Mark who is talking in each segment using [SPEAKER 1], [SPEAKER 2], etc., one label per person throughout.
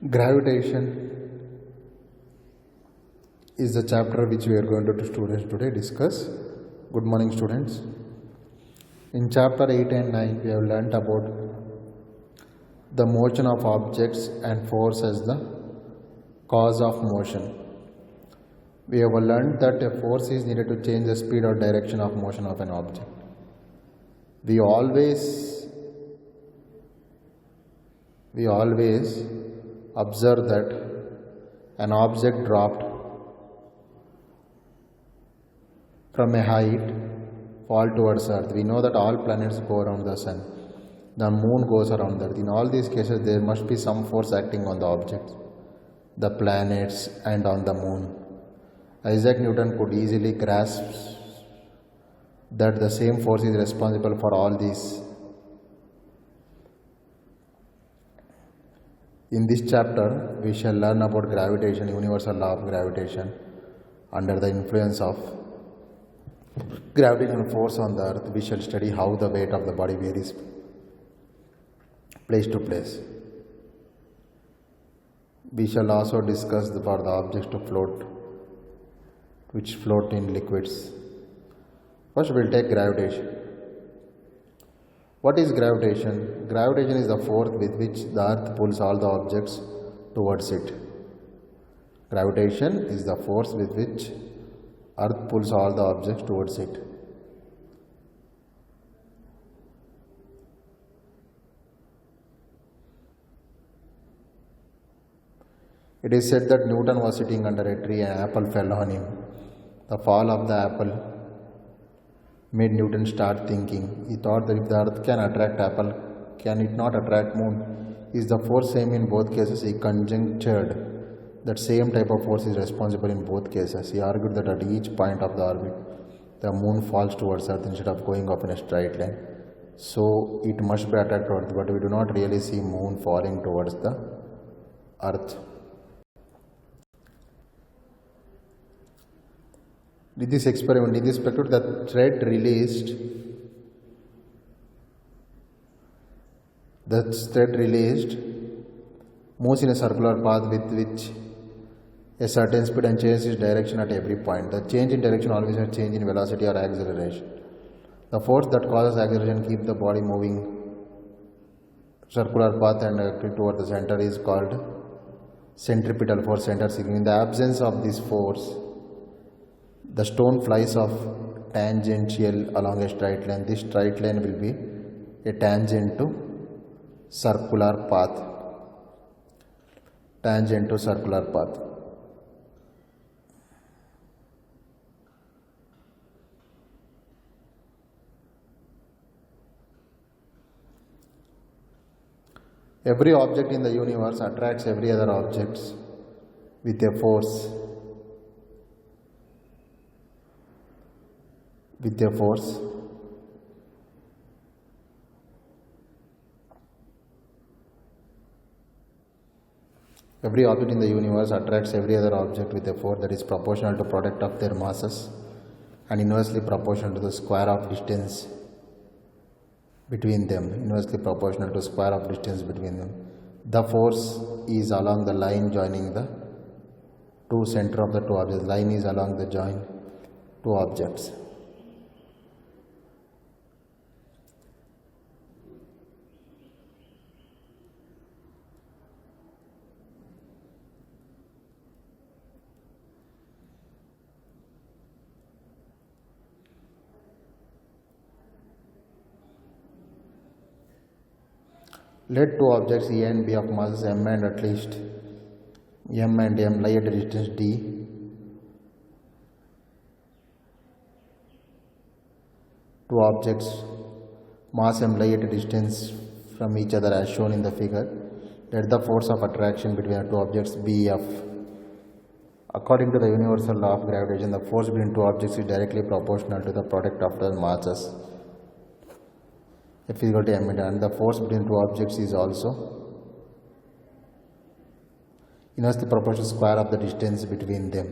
[SPEAKER 1] Gravitation is the chapter which we are going to students today discuss. Good morning, students. In chapter 8 and 9, we have learnt about the motion of objects and force as the cause of motion. We have learnt that a force is needed to change the speed or direction of motion of an object. We always observe that an object dropped from a height fall towards earth. We know that all planets go around the sun. The moon goes around the earth. In all these cases, there must be some force acting on the objects, the planets and on the moon. Isaac Newton could easily grasp that the same force is responsible for all these. In this chapter, we shall learn about gravitation, universal law of gravitation. Under the influence of gravitational force on the earth, we shall study how the weight of the body varies place to place. We shall also discuss for the objects to float, which float in liquids. First, we will take gravitation. What is gravitation? Gravitation is the force with which the earth pulls all the objects towards it. Gravitation is the force with which earth pulls all the objects towards it. It is said that Newton was sitting under a tree and an apple fell on him. The fall of the apple made Newton start thinking. He thought that if the earth can attract apple, can it not attract moon? Is the force same in both cases? He conjectured that same type of force is responsible in both cases. He argued that at each point of the orbit, the moon falls towards earth instead of going up in a straight line. So it must be attracted towards earth, but we do not really see moon falling towards the earth. In this experiment, in this spectrum, the thread released moves in a circular path with which a certain speed and changes its direction at every point. The change in direction always has change in velocity or acceleration. The force that causes acceleration keeps the body moving circular path and directly toward the center is called centripetal force, center seeking. In the absence of this force, the stone flies off tangential along a straight line. This straight line will be a tangent to circular path. Tangent to circular path. Every object in the universe attracts every other object with a force. Every object in the universe attracts every other object with a force that is proportional to product of their masses and inversely proportional to the square of distance between them. The force is along the line joining the two center of the two objects. Line is along the join two objects. Let two objects A and B of masses m and at least m and m lie at a distance d. Two objects mass m lie at a distance from each other as shown in the figure. Let the force of attraction between the two objects be F. According to the universal law of gravitation, the force between two objects is directly proportional to the product of their masses. F is equal to m, and the force between two objects is also inversely proportional to square of the distance between them.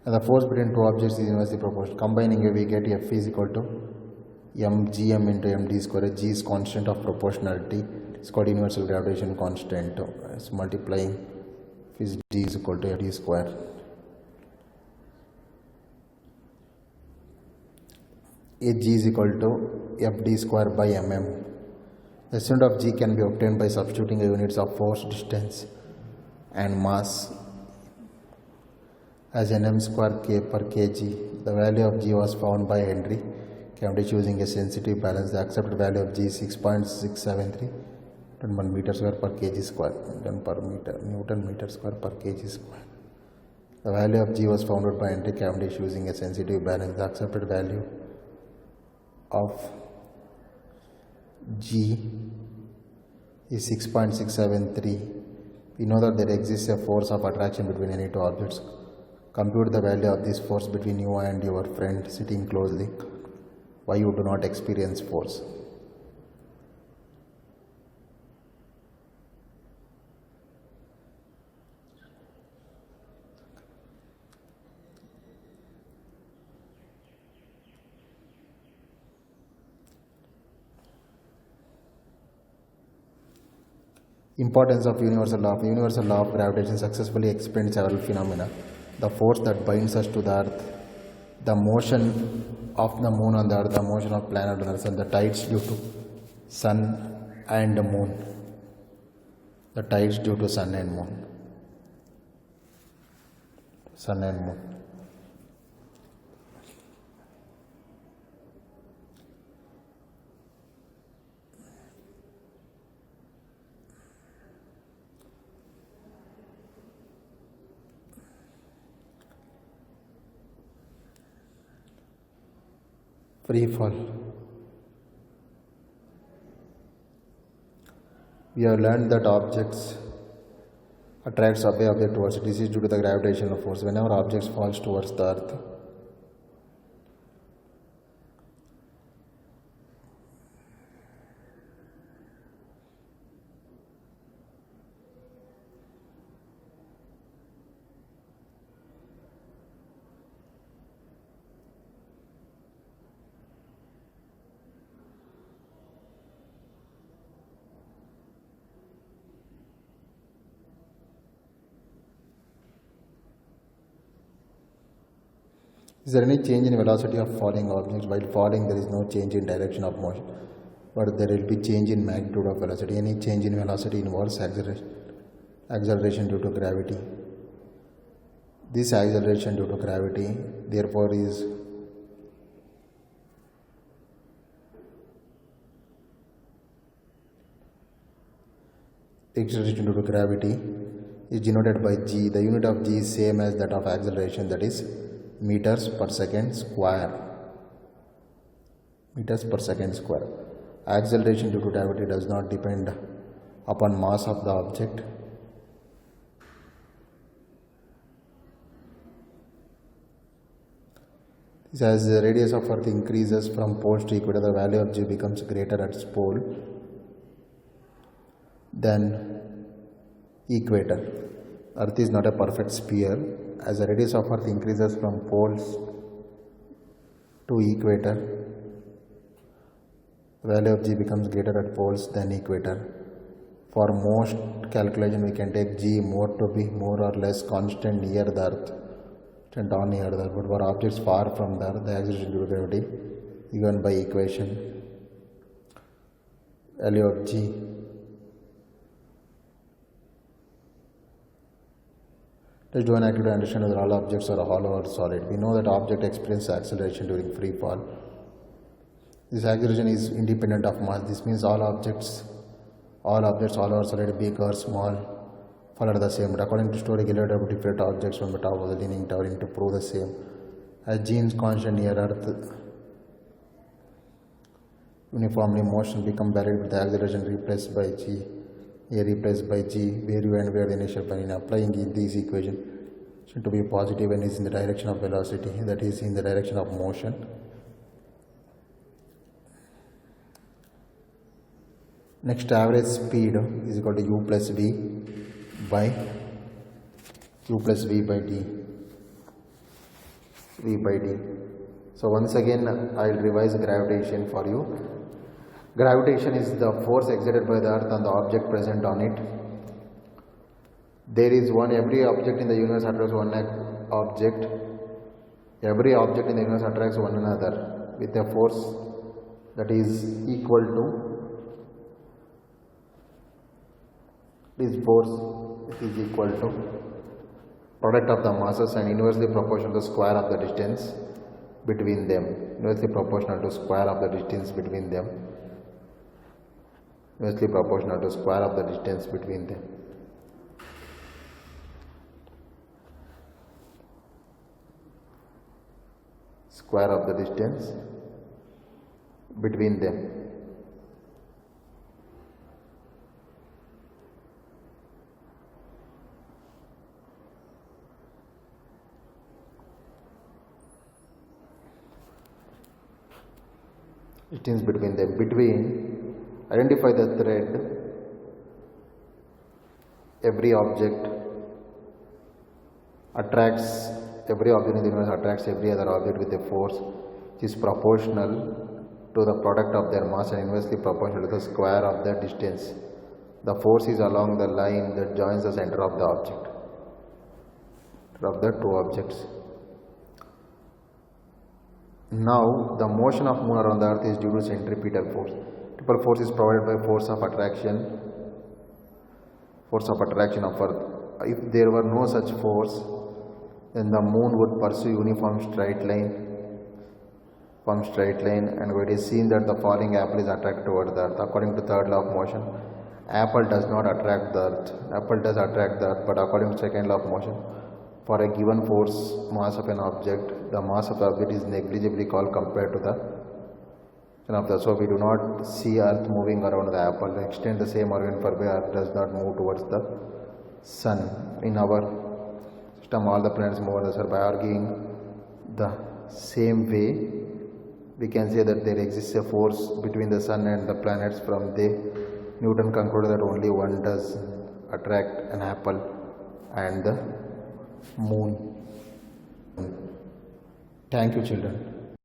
[SPEAKER 1] And the force between two objects is inversely proportional. Combining it, we get F is equal to mgm into md square. G is constant of proportionality. It's called universal gravitation constant. It's multiplying is G is equal to d square. G is equal to fd square by mm. The estimate of G can be obtained by substituting the units of force, distance and mass as nm square k per kg. The value of G was found by Henry Cavendish using a sensitive balance. The accepted value of G is 6.673 Newton meter square per kg square, Newton meter square per kg square. The value of G was found by Henry Cavendish using a sensitive balance. The accepted value of G is 6.673. We know that there exists a force of attraction between any two objects. Compute the value of this force between you and your friend sitting closely. Why you do not experience force? Importance of universal law. Universal law of gravitation successfully explained several phenomena. The force that binds us to the earth, the motion of the moon on the earth, the motion of planet on the sun, the tides due to sun and the moon, the tides due to sun and moon, sun and moon. Free fall. We have learned that objects attracts away object towards it. This is due to the gravitational force. Whenever objects falls towards the earth, is there any change in velocity of falling objects? While falling, there is no change in direction of motion, but there will be change in magnitude of velocity. Any change in velocity involves acceleration due to gravity. This acceleration due to gravity, therefore, is acceleration due to gravity is denoted by G. The unit of G is same as that of acceleration, that is meters per second square. Meters per second square. Acceleration due to gravity does not depend upon mass of the object. As the radius of Earth increases from poles to equator, the value of G becomes greater at its pole than equator. Earth is not a perfect sphere. As the radius of Earth increases from poles to equator, the value of G becomes greater at poles than equator. For most calculation, we can take G more to be more or less constant near the Earth, constant on near the Earth. But for objects far from the Earth, the acceleration due to gravity is given by equation. Value of G Let's do an activity to understand whether all objects are hollow or solid. We know that object experiences acceleration during free fall. This acceleration is independent of mass. This means all objects, hollow or solid, big or small, fall at the same. But according to story, Galileo different objects from the top of the leaning tower to prove the same. As G is constant near Earth, uniformly motion become varied with the acceleration replaced by G. A replaced by G, where you and where the initial point. In applying these equations to be positive and is in the direction of velocity, that is in the direction of motion. Next, average speed is equal to u plus v by d. V by d. So once again I will revise gravitation for you. Gravitation is the force exerted by the earth on the object present on it. There is every object in the universe attracts one object. Every object in the universe attracts one another with a force that is equal to product of the masses and inversely proportional to square of the distance between them. Inversely proportional to square of the distance between them. Inversely proportional to square of the distance between them. Square of the distance between them. Distance between them. Identify the thread. Every object in the universe attracts every other object with a force which is proportional to the product of their mass and inversely proportional to the square of the distance. The force is along the line that joins the center of the object, of the two objects. Now, the motion of moon around the earth is due to centripetal force. Centripetal force is provided by force of attraction of earth. If there were no such force, then the moon would pursue uniform straight line, and it is seen that the falling apple is attracted toward the earth. According to third law of motion, apple does not attract the earth. Apple does attract the earth, but according to second law of motion, for a given force mass of an object, the mass of the object is negligibly called compared to the so we do not see earth moving around the apple. Extend the same argument for why earth does not move towards the sun. In our system, all the planets move on the sun. By arguing the same way, we can say that there exists a force between the sun and the planets. From there, Newton concluded that only one does attract an apple and the moon. Thank you, children.